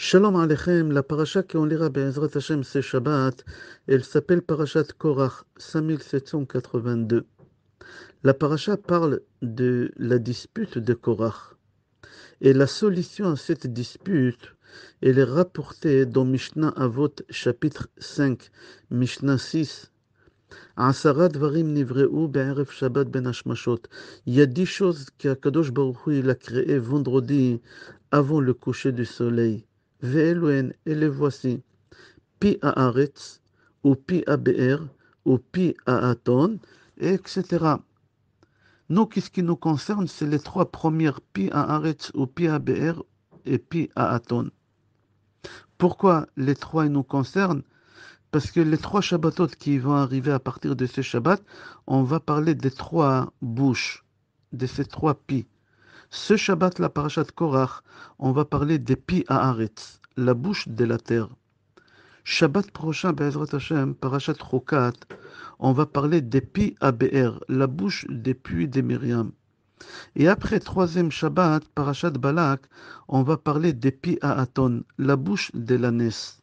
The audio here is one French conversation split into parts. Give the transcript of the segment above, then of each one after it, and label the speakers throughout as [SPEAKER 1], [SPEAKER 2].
[SPEAKER 1] Shalom Aleichem, la paracha qu'on lira Be'ezrat Hashem ce Shabbat, elle s'appelle Parashat Korach 5782. La paracha parle de la dispute de Korach. Et la solution à cette dispute, elle est rapportée dans Mishnah Avot chapitre 5, Mishnah 6. Asara dvarim nivreu be'erev Shabbat ben hashmashot. Il y a 10 choses qu'Akadosh Baruch Hu il a créées vendredi avant le coucher du soleil. Ve'eluen, et les voici. Pi haaretz, ou pi be'er, ou pi haaton, etc. Nous, qu'est-ce qui nous concerne, c'est les trois premières, pi haaretz, ou pi be'er, et pi haaton. Pourquoi les trois ils nous concernent? Parce que les trois Shabbatot qui vont arriver à partir de ce Shabbat, on va parler des trois bouches, de ces trois pi. Ce Shabbat, la parashat Korach, on va parler des pi haaretz, la bouche de la terre. Shabbat prochain, Be'ezrat Hashem, parashat Chokat, on va parler des pi be'er, la bouche des puits de Myriam. Et après, troisième Shabbat, parashat Balak, on va parler des pi haaton, la bouche de l'ânesse.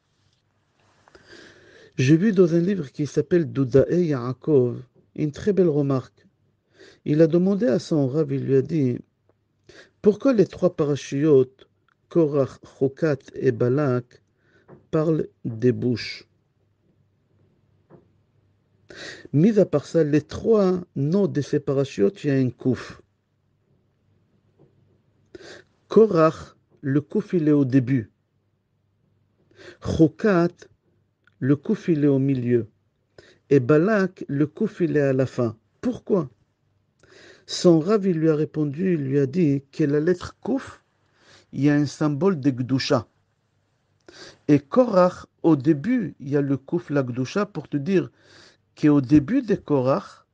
[SPEAKER 1] J'ai vu dans un livre qui s'appelle Doudae Yaakov une très belle remarque. Il a demandé à son rav, il lui a dit pourquoi les trois parachiotes, Korach, Chokat et Balak, parlent des bouches. Mis à part ça, les trois noms de ces parachiotes, il y a un kouf. Korach, le kouf il est au début. Chokat, le kouf il est au milieu. Et Balak, le kouf il est à la fin. Pourquoi? Son rav, il lui a répondu, il lui a dit que la lettre Kouf, il y a un symbole de Gdusha. Et Korach, au début, il y a le Kouf, la Gdusha, pour te dire qu'au début de Korach,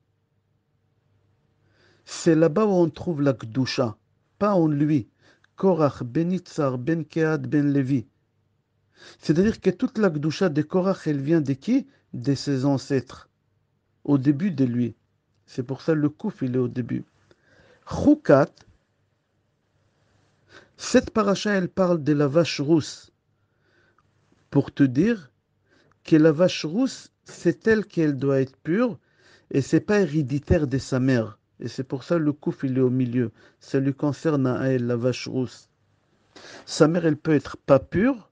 [SPEAKER 1] c'est là-bas où on trouve la Gdusha, pas en lui. Korach, ben Itzar, ben Kehat, ben Levi. C'est-à-dire que toute la Gdusha de Korach, elle vient de qui? De ses ancêtres, au début de lui. C'est pour ça le Kouf, il est au début. Choukat, cette paracha, elle parle de la vache rousse. Pour te dire que la vache rousse, c'est elle qu'elle doit être pure et c'est pas héréditaire de sa mère. Et c'est pour ça le kouf il est au milieu. Ça lui concerne à elle, la vache rousse. Sa mère, elle peut être pas pure,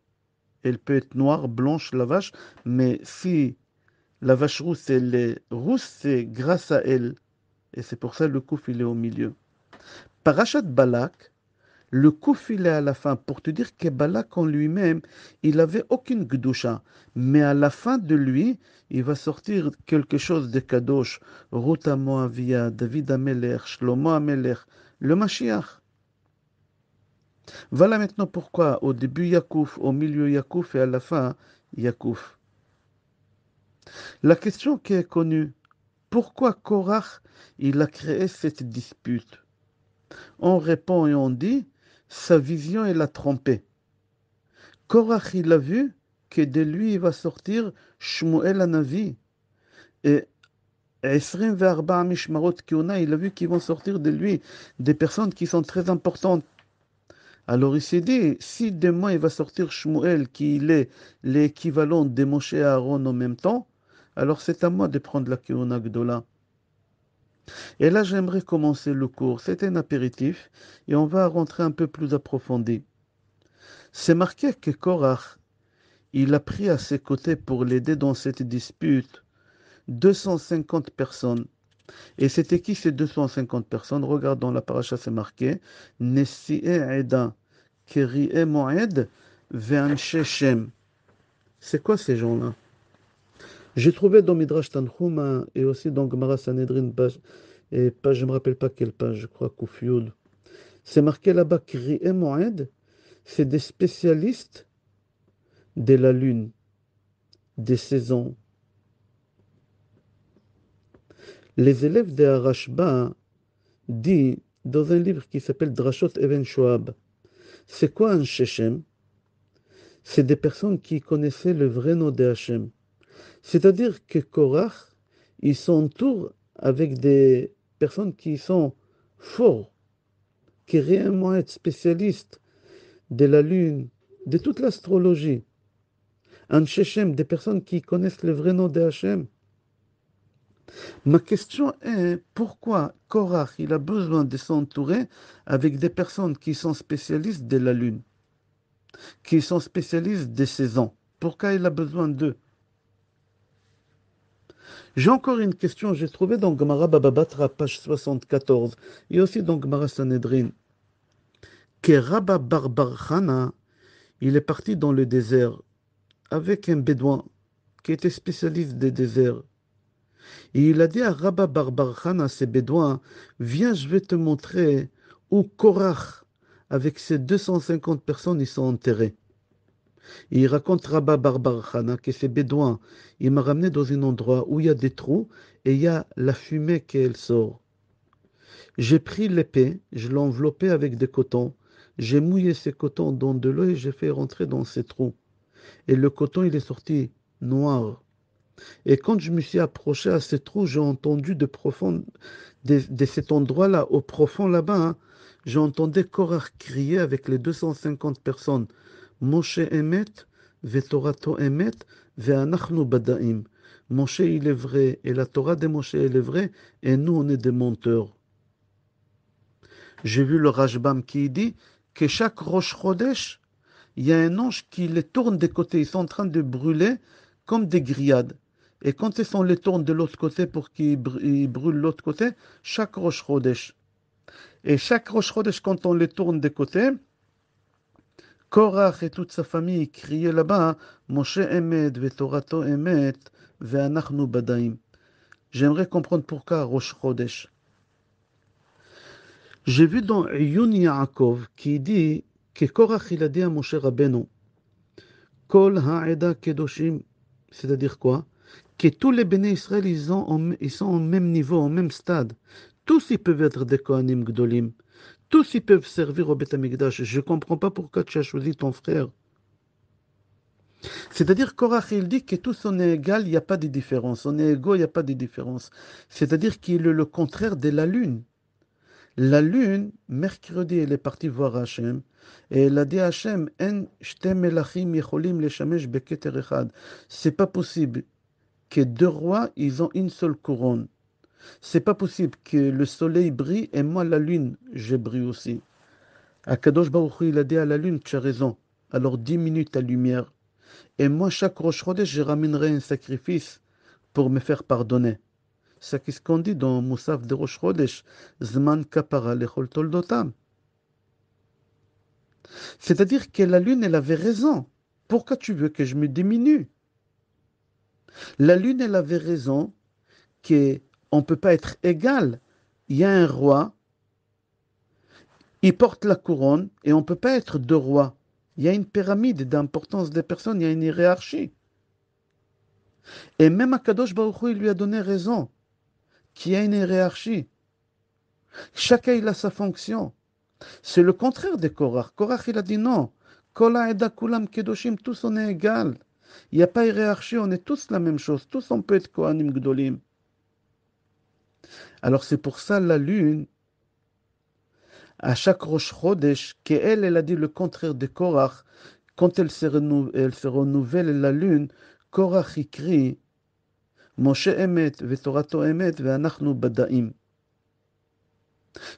[SPEAKER 1] elle peut être noire, blanche, la vache, mais si la vache rousse, elle est rousse, c'est grâce à elle. Et c'est pour ça le kouf il est au milieu. Parachat Balak, le coup filé à la fin pour te dire que Balak en lui-même, il n'avait aucune Gdusha. Mais à la fin de lui, il va sortir quelque chose de Kadosh. Ruth Moavia, David Amelech, Shlomo Amelech, le Mashiach. Voilà maintenant pourquoi au début Yakouf, au milieu Yakouf et à la fin Yakouf. La question qui est connue, pourquoi Korach il a créé cette dispute? On répond et on dit, sa vision il l'a trompé. Korach, il a vu que de lui, il va sortir Shmuel Hanavi. Et Esrim ve'arba mishmarot kiona, il a vu qu'ils vont sortir de lui des personnes qui sont très importantes. Alors il s'est dit, si demain il va sortir Shmuel, qui il est l'équivalent de Moshe et Aaron en même temps, alors c'est à moi de prendre la kiona Gdola. Et là, j'aimerais commencer le cours. C'est un apéritif et on va rentrer un peu plus approfondi. C'est marqué que Korach, il a pris à ses côtés pour l'aider dans cette dispute 250 personnes. Et c'était qui ces 250 personnes? Regarde dans la paracha, c'est marqué Nessi'e Eda, Keri'e Moed, Ve'anshe Shem. C'est quoi ces gens-là? J'ai trouvé dans Midrash Tanchuma et aussi dans Gemara Sanhedrin, page, et page, je ne me rappelle pas quelle page, je crois Kufyud. C'est marqué là-bas Keri'e Moed, c'est des spécialistes de la lune, des saisons. Les élèves de Harashba disent dans un livre qui s'appelle Drashot Even Shoab, c'est quoi un Shechem? C'est des personnes qui connaissaient le vrai nom de Hachem. C'est-à-dire que Korach, ils s'entourent avec des personnes qui sont forts, qui réellement être spécialistes de la lune, de toute l'astrologie. Un Shechem, des personnes qui connaissent le vrai nom de Hachem. Ma question est, pourquoi Korach, il a besoin de s'entourer avec des personnes qui sont spécialistes de la lune, qui sont spécialistes des saisons? Pourquoi il a besoin d'eux? J'ai encore une question, j'ai trouvé dans Gemara Baba Batra, page 74, et aussi dans Gemara Sanhedrin, que Rabba Barbar Chana, il est parti dans le désert avec un bédouin qui était spécialiste des déserts. Et il a dit à Rabba Barbar Chana, ces bédouins, viens, je vais te montrer où Korach, avec ses 250 personnes, ils sont enterrés. Et il raconte Rabba Barbar Chana que ces bédouins, il m'a ramené dans un endroit où il y a des trous et il y a la fumée qui sort. J'ai pris l'épée, je l'ai enveloppée avec des cotons, j'ai mouillé ces cotons dans de l'eau et j'ai fait rentrer dans ces trous. Et le coton, il est sorti noir. Et quand je me suis approché à ces trous, j'ai entendu de cet endroit-là, au profond là-bas, hein, j'ai entendu Korach crier avec les 250 personnes. Moshe Emet, Vetorato Emet, Ve'anachnu Badaim. Moshe, il est vrai, et la Torah de Moshe, elle est vraie, et nous, on est des menteurs. J'ai vu le Rashbam qui dit que chaque Rosh Chodesh, il y a un ange qui les tourne des côtés. Ils sont en train de brûler comme des grillades. Et quand on les tourne de l'autre côté pour qu'ils brûlent l'autre côté, chaque Rosh Chodesh. Et chaque Rosh Chodesh, quand on les tourne des côtés, Korach et toute sa famille criaient là-bas, Moshe Emet, Vetorato Emet, Ve'anachnu Badaim. J'aimerais comprendre pourquoi Rosh Chodesh. J'ai vu dans Yun Yaakov qui dit que Korach il a dit à Moshe Rabbeinu, Kol ha'eda kedoshim, c'est-à-dire quoi? Que tous les béné Israël ils sont au même niveau, au même stade. Tous ils peuvent être des Kohanim Gdolim. Tous ils peuvent servir au Beth Amikdash. Je ne comprends pas pourquoi tu as choisi ton frère. C'est-à-dire, Korach, il dit que tous on est égal, il n'y a pas de différence. On est égaux, il n'y a pas de différence. C'est-à-dire qu'il est le contraire de la lune. La lune, mercredi, elle est partie voir Hachem. Et elle a dit à Hachem, En shte melachim yecholim leshamesh beketer echad. C'est pas possible que deux rois, ils ont une seule couronne. C'est pas possible que le soleil brille et moi, la lune, je brille aussi. Akadosh Baruch Hu, il a dit à la lune, tu as raison. Alors diminue ta lumière. Et moi, chaque Rosh Chodesh, je ramènerai un sacrifice pour me faire pardonner. C'est ce qu'on dit dans Moussaf de Rosh Chodesh. Zman kapara lechol toldotam. C'est-à-dire que la lune, elle avait raison. Pourquoi tu veux que je me diminue? La lune, elle avait raison qu'on ne peut pas être égal. Il y a un roi, il porte la couronne et on ne peut pas être deux rois. Il y a une pyramide d'importance des personnes, il y a une hiérarchie. Et même Akadosh Baruch Hu, il lui a donné raison, qu'il y a une hiérarchie. Chacun, il a sa fonction. C'est le contraire de Korach. Korach, il a dit non. Kola eda kulam kedoshim, tous on est égal. Il n'y a pas de hiérarchie, on est tous la même chose. Tous on peut être Kohanim Gdolim. Alors c'est pour ça la lune, à chaque Rosh Chodesh, qu'elle, elle a dit le contraire de Korach. Quand elle se renouvelle la lune, Korach écrit Moshe Emet, Vetorato Emet, Ve'anachnu Badaim.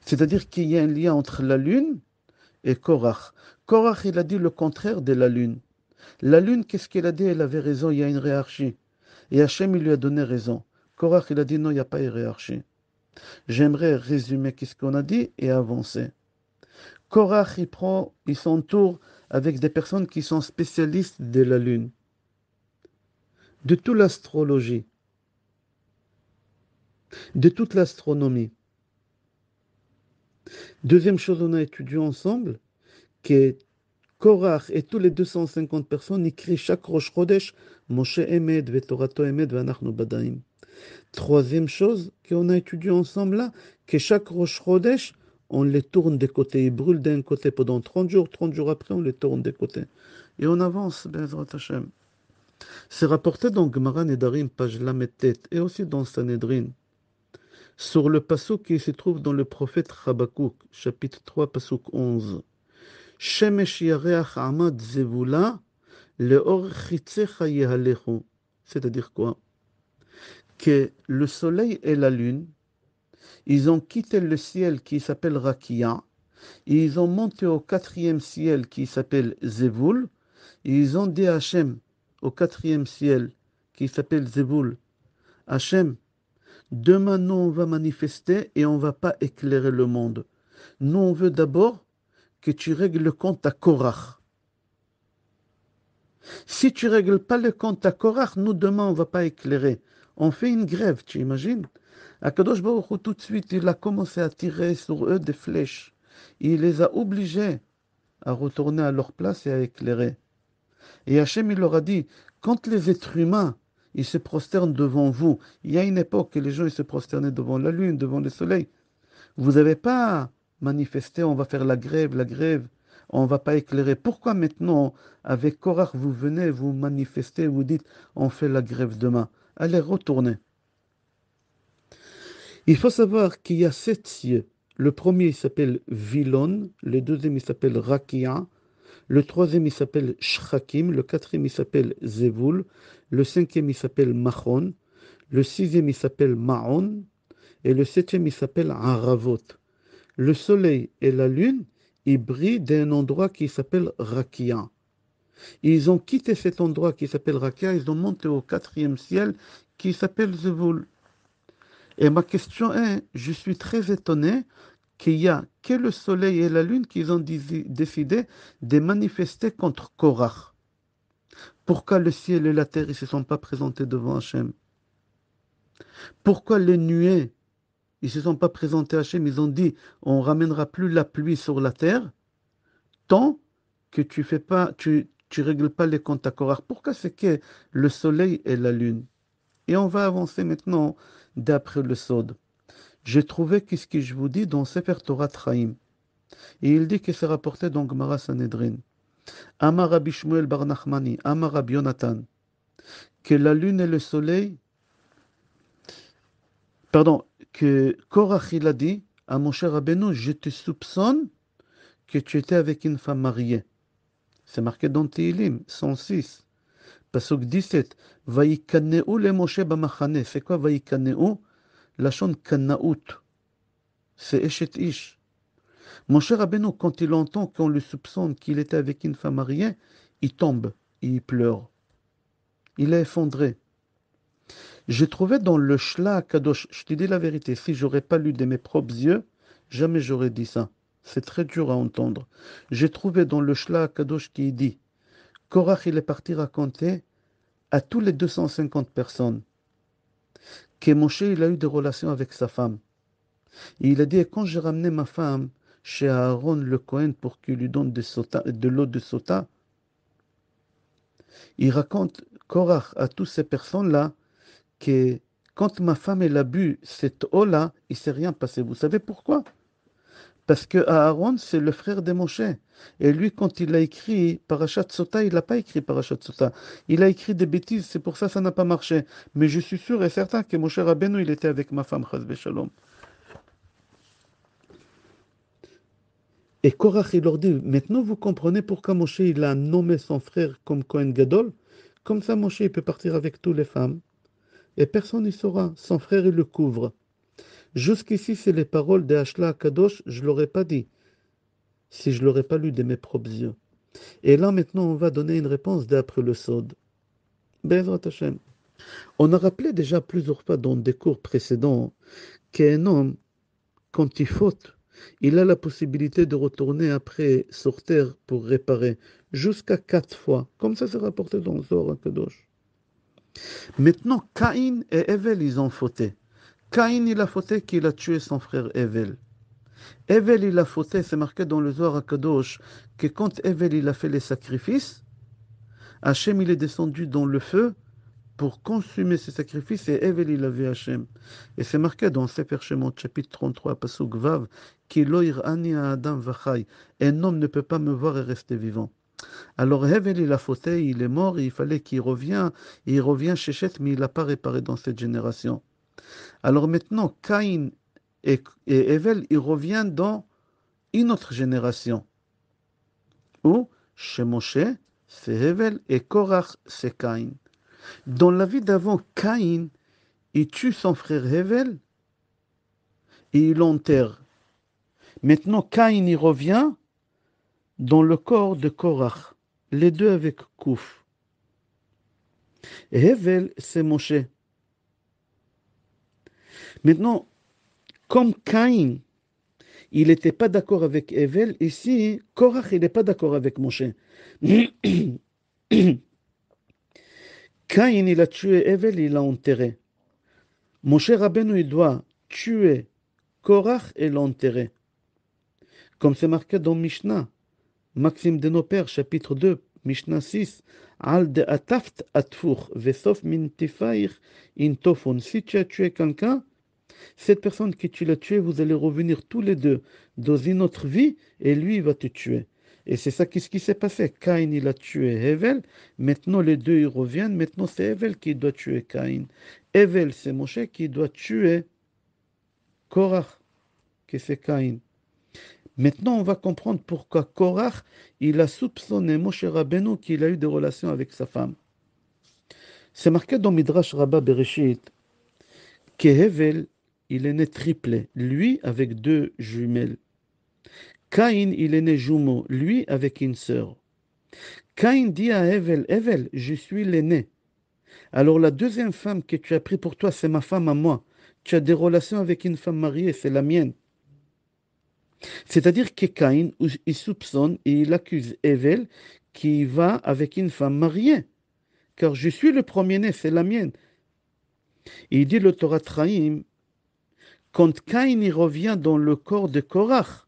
[SPEAKER 1] C'est-à-dire qu'il y a un lien entre la lune et Korach. Korach, il a dit le contraire de la lune. La lune, qu'est-ce qu'elle a dit? Elle avait raison, il y a une hiérarchie. Et Hachem, il lui a donné raison. Korach, il a dit non, il n'y a pas de hiérarchie. J'aimerais résumer qu'est-ce qu'on a dit et avancer. Korach, il s'entoure avec des personnes qui sont spécialistes de la lune, de toute l'astrologie, de toute l'astronomie. Deuxième chose, on a étudié ensemble que Korach et tous les 250 personnes écrivent chaque Rosh Chodesh, Moshe Emed, Vetorato Emed, Vanachnu Badaim. Troisième chose qu'on a étudié ensemble là, que chaque Rosh Chodesh, on les tourne des côtés. Ils brûlent d'un côté pendant 30 jours après, on les tourne des côtés. Et on avance, Bezrat Hashem. C'est rapporté dans Gemara Nedarim, page Lametet, et aussi dans Sanhedrin, sur le passouk qui se trouve dans le prophète Habakkuk, chapitre 3, passouk 11. Shemesh yareach amad zevula, leor chitzecha yehalechu. C'est-à-dire quoi? Que le soleil et la lune, ils ont quitté le ciel qui s'appelle Rakia, et ils ont monté au quatrième ciel qui s'appelle Zevul, et ils ont dit à Hachem, au quatrième ciel qui s'appelle Zevul, Hachem, demain nous on va manifester et on va pas éclairer le monde. Nous on veut d'abord que tu règles le compte à Korach. Si tu règles pas le compte à Korach, nous demain on va pas éclairer. On fait une grève, tu imagines? Akadosh Baruch Hu, tout de suite, il a commencé à tirer sur eux des flèches. Il les a obligés à retourner à leur place et à éclairer. Et Hachem, il leur a dit, quand les êtres humains, ils se prosternent devant vous, il y a une époque que les gens ils se prosternaient devant la lune, devant le soleil. Vous n'avez pas manifesté, on va faire la grève, on ne va pas éclairer. Pourquoi maintenant, avec Korach, vous venez, vous manifestez, vous dites, on fait la grève demain? Allez, retournez. Il faut savoir qu'il y a 7 cieux. Le premier, il s'appelle Vilon, le deuxième, il s'appelle Rakia, le troisième, il s'appelle Shrakim, le quatrième, il s'appelle Zevul, le cinquième, il s'appelle Machon, le sixième, il s'appelle Maon, et le septième, il s'appelle Aravot. Le soleil et la lune, ils brillent d'un endroit qui s'appelle Rakia. Ils ont quitté cet endroit qui s'appelle Rakia, ils ont monté au quatrième ciel qui s'appelle Zevul. Et ma question est, je suis très étonné qu'il y a que le soleil et la lune qui ont décidé de manifester contre Korach. Pourquoi le ciel et la terre ne se sont pas présentés devant Hachem? Pourquoi les nuées ils ne se sont pas présentés à Hachem? Ils ont dit, on ne ramènera plus la pluie sur la terre tant que tu règles pas les comptes à Korach. Pourquoi c'est que le soleil et la lune? Et on va avancer maintenant d'après le Sod. J'ai trouvé qu'est-ce que je vous dis dans Sefer Torah Traim. Et il dit que c'est rapporté dans Gemara Sanhedrin. Amar Rabbi Shmuel bar Nachmani, Amar Rabbi Yonatan, que la lune et le soleil, pardon, que Korach il a dit à mon cher Rabbeinu, je te soupçonne que tu étais avec une femme mariée. C'est marqué dans Tehillim 106, Pasuk 17. Vayikaneu le Moshe bamachane. C'est quoi Vayikaneu? La chon Kanaout. C'est Eshet Ish. Mon cher Rabbeinu, quand il entend qu'on le soupçonne qu'il était avec une femme mariée, il tombe, il pleure. Il est effondré. J'ai trouvé dans le Shla Kadosh, je te dis la vérité, si j'aurais pas lu de mes propres yeux, jamais j'aurais dit ça. C'est très dur à entendre. J'ai trouvé dans le Shla Kadosh qui dit, Korach il est parti raconter à tous les 250 personnes que Moshe il a eu des relations avec sa femme. Et il a dit, quand j'ai ramené ma femme chez Aaron le Cohen pour qu'il lui donne de l'eau de sota, il raconte Korach à toutes ces personnes-là que quand ma femme elle a bu cette eau-là, il ne s'est rien passé. Vous savez pourquoi? Parce que Aaron, c'est le frère de Moshe. Et lui, quand il a écrit Parashat Sota, il n'a pas écrit Parashat Sota. Il a écrit des bêtises, c'est pour ça que ça n'a pas marché. Mais je suis sûr et certain que Moshe Rabbeinu, il était avec ma femme, Chaz v'Shalom. Et Korach, il leur dit, maintenant vous comprenez pourquoi Moshe, il a nommé son frère comme Kohen Gadol. Comme ça, Moshe, il peut partir avec toutes les femmes. Et personne ne saura. Son frère, il le couvre. Jusqu'ici, c'est les paroles de Hashla Kadosh, je ne l'aurais pas dit, si je ne l'aurais pas lu de mes propres yeux. Et là, maintenant, on va donner une réponse d'après le Sod. Bezrat Hashem. On a rappelé déjà plusieurs fois dans des cours précédents qu'un homme, quand il faute, il a la possibilité de retourner après sur terre pour réparer, jusqu'à 4 fois. Comme ça, c'est rapporté dans le Zohar Kadosh. Maintenant, Caïn et Evel, ils ont fauté. Caïn, il a fauté qu'il a tué son frère Evel. Evel, il a fauté, c'est marqué dans le Zohar Kadosh, que quand Evel, il a fait les sacrifices, Hachem, il est descendu dans le feu pour consumer ses sacrifices, et Evel, il a vu Hachem. Et c'est marqué dans Sefer Shemot, chapitre 33, Pasuk Vav, qui loir ani Adam vachai. Un homme ne peut pas me voir et rester vivant. Alors Evel, il a fauté, il est mort, il fallait qu'il revienne, il revient chez Chet, mais il n'a pas réparé dans cette génération. Alors maintenant, Caïn et Evel, ils reviennent dans une autre génération. Ou chez Moshe, c'est Hevel et Korach, c'est Caïn. Dans la vie d'avant, Caïn, il tue son frère Hevel et il l'enterre. Maintenant, Caïn, il revient dans le corps de Korach, les deux avec Kouf. Et Hevel, c'est Moshe. Maintenant, comme Caïn, il n'était pas d'accord avec Hevel, ici, Korach, il n'est pas d'accord avec Moshe. Caïn, il a tué Hevel, il l'a enterré. Moshe Rabbeinu, il doit tuer Korach et l'enterrer. Comme c'est marqué dans Mishnah, Maxime de nos pères, chapitre 2, Mishnah 6, Al de ataft atfour, vesof min tifair in tofon. Si tu as tué quelqu'un, cette personne que tu l'as tué, vous allez revenir tous les deux dans une autre vie et lui, il va te tuer. Et c'est ça ce qui s'est passé. Caïn, il a tué Hevel. Maintenant, les deux, ils reviennent. Maintenant, c'est Hevel qui doit tuer Caïn. Hevel, c'est Moshe qui doit tuer Korach, que c'est Caïn. Maintenant, on va comprendre pourquoi Korach, il a soupçonné Moshe Rabbeinu qu'il a eu des relations avec sa femme. C'est marqué dans Midrash Rabbah Bereshit que Hevel, il est né triplé, lui avec deux jumelles. Caïn, il est né jumeau, lui avec une sœur. Caïn dit à Hevel, Hevel, je suis l'aîné. Alors la deuxième femme que tu as pris pour toi, c'est ma femme à moi. Tu as des relations avec une femme mariée, c'est la mienne. C'est-à-dire que Caïn, il soupçonne et il accuse Hevel qui va avec une femme mariée. Car je suis le premier-né, c'est la mienne. Et il dit le Torah Traim, quand Caïn y revient dans le corps de Korach,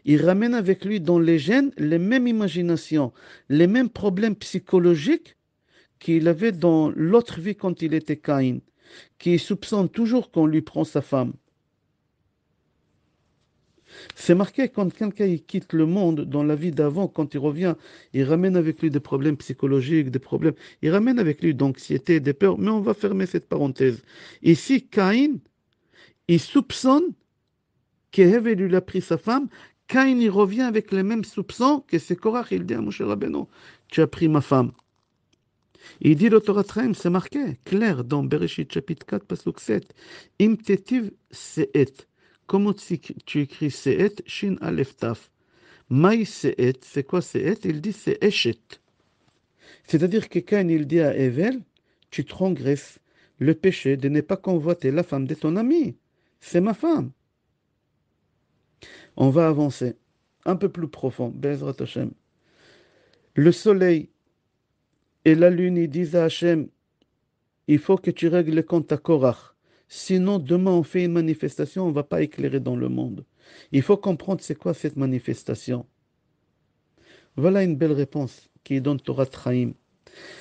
[SPEAKER 1] il ramène avec lui dans les gènes les mêmes imaginations, les mêmes problèmes psychologiques qu'il avait dans l'autre vie quand il était Caïn, qui soupçonne toujours qu'on lui prend sa femme. C'est marqué quand quelqu'un il quitte le monde dans la vie d'avant, quand il revient, il ramène avec lui des problèmes psychologiques, des problèmes. Il ramène avec lui d'anxiété, des peurs, mais on va fermer cette parenthèse. Ici, Caïn, il soupçonne qu'Ève lui a pris sa femme. Caïn, il revient avec les mêmes soupçons que c'est Korach, il dit à Moshe Rabbeinu, tu as pris ma femme. Il dit le Torah Traim, c'est marqué, clair, dans Bereshit chapitre 4, pasuk 7, Im tetiv se'et. Comment tu écris se'et? Shin alef taf. Maï se'et, c'est quoi se'et? Il dit c'est eshet. C'est-à-dire que quand il dit à Evel, tu transgresses le péché de ne pas convoiter la femme de ton ami. C'est ma femme. On va avancer un peu plus profond. Bezrat Hashem. Le soleil et la lune, ils disent à Hashem, il faut que tu règles le compte à Korach. Sinon, demain, on fait une manifestation, on ne va pas éclairer dans le monde. Il faut comprendre c'est quoi cette manifestation. Voilà une belle réponse qui donne Torah Traim.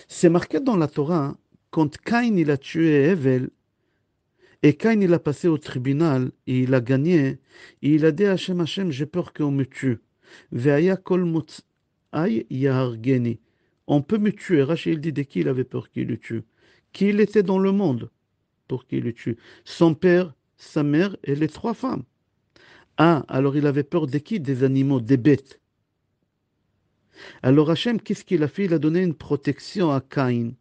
[SPEAKER 1] C'est marqué dans la Torah, hein, quand Caïn il a tué Hevel, et Caïn il a passé au tribunal, et il a gagné, et il a dit à Hachem, Hachem, j'ai peur qu'on me tue. Ve'aya kol motzai yahargeni. On peut me tuer. Rachel dit de qui il avait peur qu'il le tue. Qui il était dans le monde pour qu'il le tue. Son père, sa mère et les trois femmes. Ah, alors il avait peur de qui? Des animaux, des bêtes. Alors Hachem, qu'est-ce qu'il a fait? Il a donné une protection à Caïn.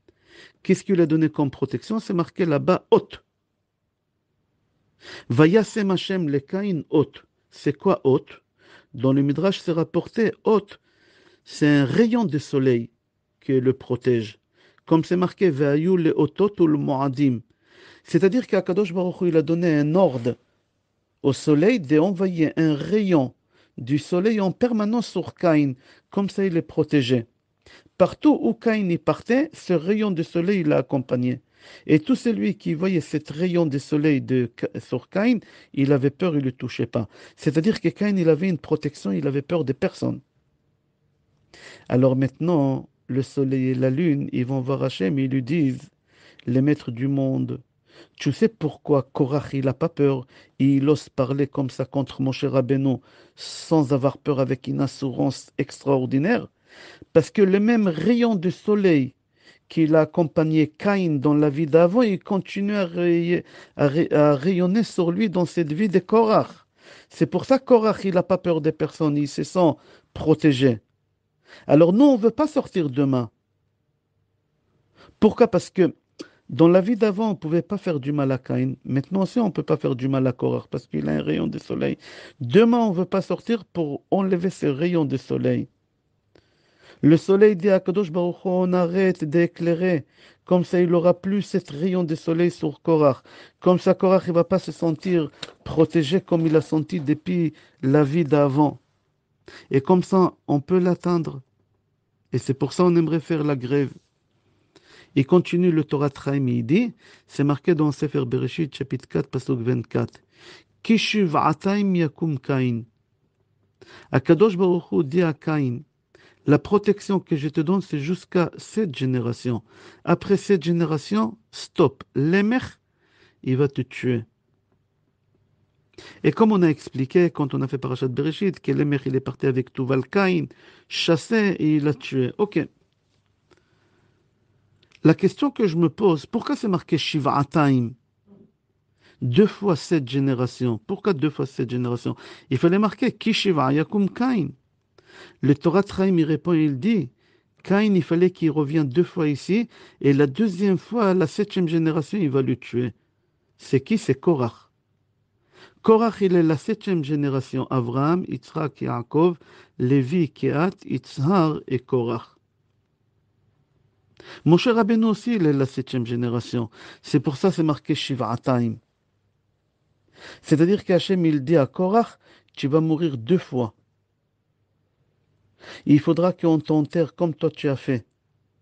[SPEAKER 1] Qu'est-ce qu'il a donné comme protection? C'est marqué là-bas, hôte. Vayasem Hachem le Caïn, hôte. C'est quoi hôte? Dans le Midrash, c'est rapporté, hôte. C'est un rayon de soleil qui le protège. Comme c'est marqué, Vayu le otot ou le moadim. C'est-à-dire qu'Akadosh Baruch Hu, il a donné un ordre au soleil d'envoyer un rayon du soleil en permanence sur Caïn. Comme ça, il est protégé. Partout où Caïn y partait, ce rayon de soleil l'a accompagné. Et tout celui qui voyait ce rayon de soleil sur Caïn, il avait peur, il ne le touchait pas. C'est-à-dire que Caïn, il avait une protection, il avait peur de personne. Alors maintenant, le soleil et la lune, ils vont voir Hachem et ils lui disent, les maîtres du monde, tu sais pourquoi Korach, il n'a pas peur et il ose parler comme ça contre Moshe Rabbeinu sans avoir peur avec une assurance extraordinaire? Parce que le même rayon de soleil qu'il a accompagné Caïn dans la vie d'avant, il continue à rayonner sur lui dans cette vie de Korach. C'est pour ça que Korach, il n'a pas peur des personnes, il se sent protégé. Alors nous, on ne veut pas sortir demain. Pourquoi? Parce que dans la vie d'avant, on ne pouvait pas faire du mal à Caïn. Maintenant aussi, on ne peut pas faire du mal à Korach parce qu'il a un rayon de soleil. Demain, on ne veut pas sortir pour enlever ce rayon de soleil. Le soleil dit à Kadosh Baruch Hu, on arrête d'éclairer. Comme ça, il n'aura plus cette rayon de soleil sur Korach. Comme ça, Korach ne va pas se sentir protégé comme il a senti depuis la vie d'avant. Et comme ça, on peut l'atteindre. Et c'est pour ça qu'on aimerait faire la grève. Il continue le Torah Traim, il dit, c'est marqué dans Sefer Bereshit, chapitre 4, pasuk 24. Kishuv ataim yakum Caïn. Akadosh Baruch Hu dit à Caïn, la protection que je te donne, c'est jusqu'à cette génération. Après cette génération, stop. L'émech, il va te tuer. Et comme on a expliqué quand on a fait Parashat Bereshit, que l'émech, il est parti avec Tuval Caïn, chassé et il l'a tué. Ok. La question que je me pose, pourquoi c'est marqué Shiva'ataim? Deux fois cette génération. Pourquoi deux fois cette génération? Il fallait marquer Kishiva Yakum Cain. Le Torah Traim, il répond, il dit Cain, il fallait qu'il revienne deux fois ici, et la deuxième fois, la septième génération, il va le tuer. C'est qui? C'est Korach. Korach, il est la septième génération. Abraham, Yitzhak, Yaakov, Lévi, Kehat, Yitzhar et Korach. Moshe Rabbeinu aussi, il est la septième génération. C'est pour ça que c'est marqué Shiva'ataim. C'est-à-dire qu'Hachem, il dit à Korach, tu vas mourir deux fois. Il faudra qu'on t'enterre comme toi tu as fait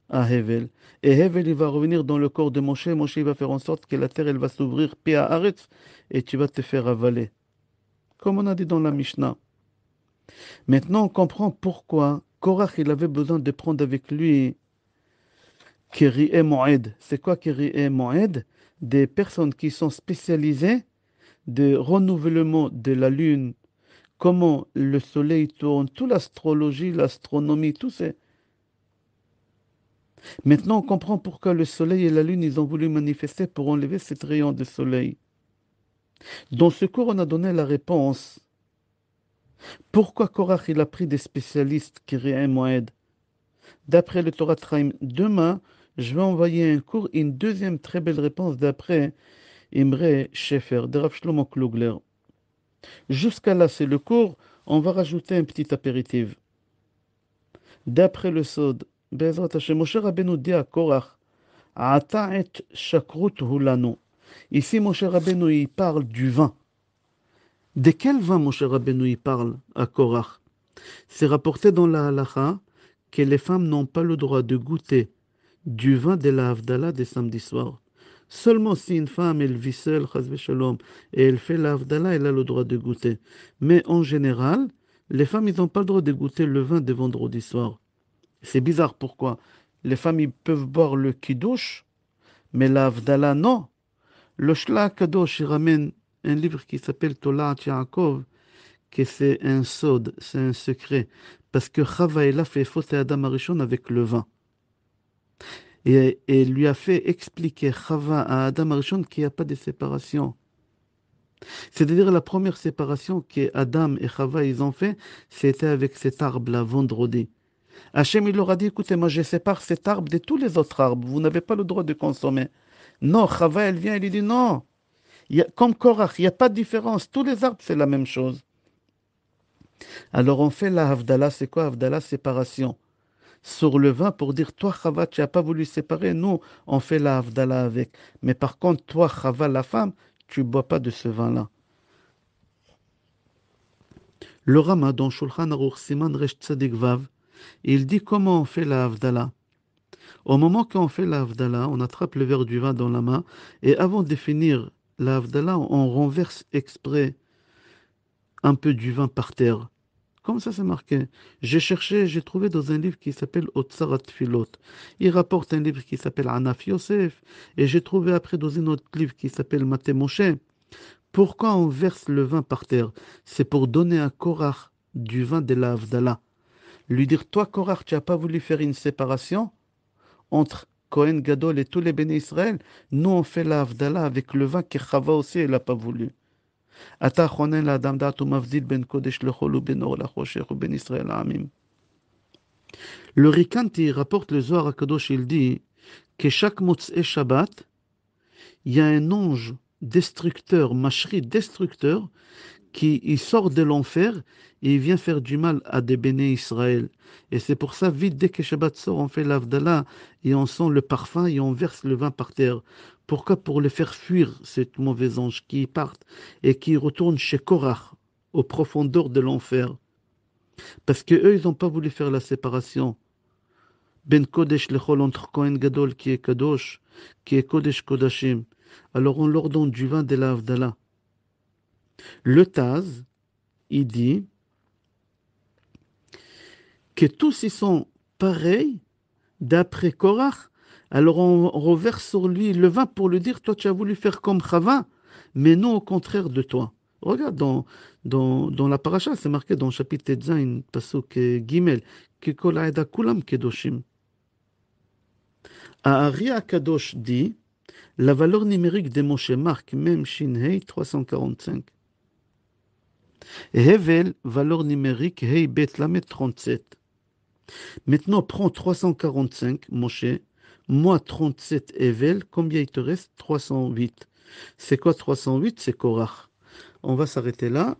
[SPEAKER 1] à Hevel. Et Hevel, il va revenir dans le corps de Moshe. Moshe, il va faire en sorte que la terre, elle va s'ouvrir, pied à Aretz, et tu vas te faire avaler. Comme on a dit dans la Mishnah. Maintenant, on comprend pourquoi Korach, il avait besoin de prendre avec lui Kiri'e Moed. C'est quoi Kiri'e Moed? Des personnes qui sont spécialisées de renouvellement de la lune, comment le soleil tourne, toute l'astrologie, l'astronomie, tout ça. Maintenant, on comprend pourquoi le soleil et la lune, ils ont voulu manifester pour enlever cet rayon de soleil. Dans ce cours, on a donné la réponse. Pourquoi Korach, il a pris des spécialistes qui Moed? D'après le Torah Traim, demain, je vais envoyer un cours, une deuxième très belle réponse d'après Imre Shefer, de Rav Shlomo Klugler. Jusqu'à là, c'est le cours. On va rajouter un petit apéritif. D'après le Sod, Bezrat Hashem, Moshe Rabbeinu dit à Korach, Ata et shakrut hulanu. Ici, Moshe Rabbeinu, il parle du vin. De quel vin Moshe Rabbeinu, il parle à Korach? C'est rapporté dans la halacha que les femmes n'ont pas le droit de goûter du vin de la Havdalah des samedis soirs. Seulement si une femme, elle vit seule, chas v'shalom, et elle fait la Havdalah, elle a le droit de goûter. Mais en général, les femmes, ils n'ont pas le droit de goûter le vin de vendredi soir. C'est bizarre, pourquoi? Les femmes, ils peuvent boire le kiddush, mais la Havdalah, non. Le Shla Kadosh, il ramène un livre qui s'appelle Tolat Yaakov, que c'est un sod, c'est un secret. Parce que Chava, elle a fait fauter Adam Arishon avec le vin. Et lui a fait expliquer Chava à Adam Arishon qu'il n'y a pas de séparation. C'est-à-dire la première séparation que Adam et Chava ils ont fait, c'était avec cet arbre-là, vendredi. Hachem, il leur a dit, écoutez, moi je sépare cet arbre de tous les autres arbres, vous n'avez pas le droit de consommer. Non, Chava, elle vient, elle lui dit, non, comme Korach, il n'y a pas de différence, tous les arbres, c'est la même chose. Alors on fait la Havdalah, c'est quoi Havdalah? Séparation. Sur le vin pour dire, toi, Chava, tu n'as pas voulu séparer, nous, on fait la Havdalah avec. Mais par contre, toi, Chava, la femme, tu ne bois pas de ce vin-là. Le Rama, dans Shulchan Aruch Siman Resh Tzadik Vav, il dit comment on fait la Havdalah. Au moment qu'on fait la Havdalah, on attrape le verre du vin dans la main, et avant de finir la Havdalah, on renverse exprès un peu du vin par terre. Comme ça, c'est marqué. J'ai cherché, j'ai trouvé dans un livre qui s'appelle Otsarat Filot. Il rapporte un livre qui s'appelle Anaf Yosef. Et j'ai trouvé après dans un autre livre qui s'appelle Maté Moshe. Pourquoi on verse le vin par terre? C'est pour donner à Korach du vin de la Havdalah. Lui dire, toi, Korach, tu n'as pas voulu faire une séparation entre Kohen Gadol et tous les bénis Israël. Nous, on fait la Havdalah avec le vin que Chava aussi, elle n'a pas voulu. אתה חונן לאדם דעת ומבדיל בין קודש לחול ובין אור לחושך ובין ישראל לעמים. Le Rikanti rapporte le Zohar HaKadosh, il dit que chaque Motzei Shabbat, il y a un ange destructeur, Mashri destructeur, qui il sort de l'enfer et il vient faire du mal à des béné Israël. Et c'est pour ça, vite, dès que Shabbat sort, on fait l'Avdallah et on sent le parfum et on verse le vin par terre. Pourquoi? Pour les faire fuir, cette mauvais ange qui partent et qui retournent chez Korach, aux profondeurs de l'enfer. Parce que eux, ils n'ont pas voulu faire la séparation. Ben Kodesh Lechol, entre Kohen Gadol qui est Kadosh, qui est Kodesh Kodashim. Alors on leur donne du vin de la Havdalah. Le Taz, il dit que tous ils sont pareils d'après Korach. Alors on reverse sur lui le vin pour lui dire, toi tu as voulu faire comme Chava, mais non au contraire de toi. Regarde dans la paracha, c'est marqué dans le chapitre Zain, pasuk Gimel, que Kol Aeda Kulam Kedoshim. Ari Akadosh dit, la valeur numérique de Moshe marque même Shinhei 345. Hevel, valeur numérique Hei Bet Lamed 37. Maintenant, prends 345, Moshe, moins 37 Hevel, combien il te reste? 308. C'est quoi 308? C'est Korach. On va s'arrêter là.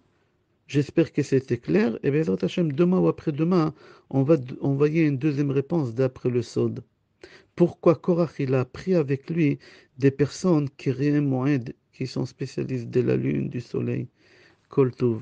[SPEAKER 1] J'espère que c'était clair. Et bien, demain ou après-demain, on va envoyer une deuxième réponse d'après le Sod. Pourquoi Korach il a pris avec lui des personnes qui sont spécialistes de la lune, du soleil? Kol Tov.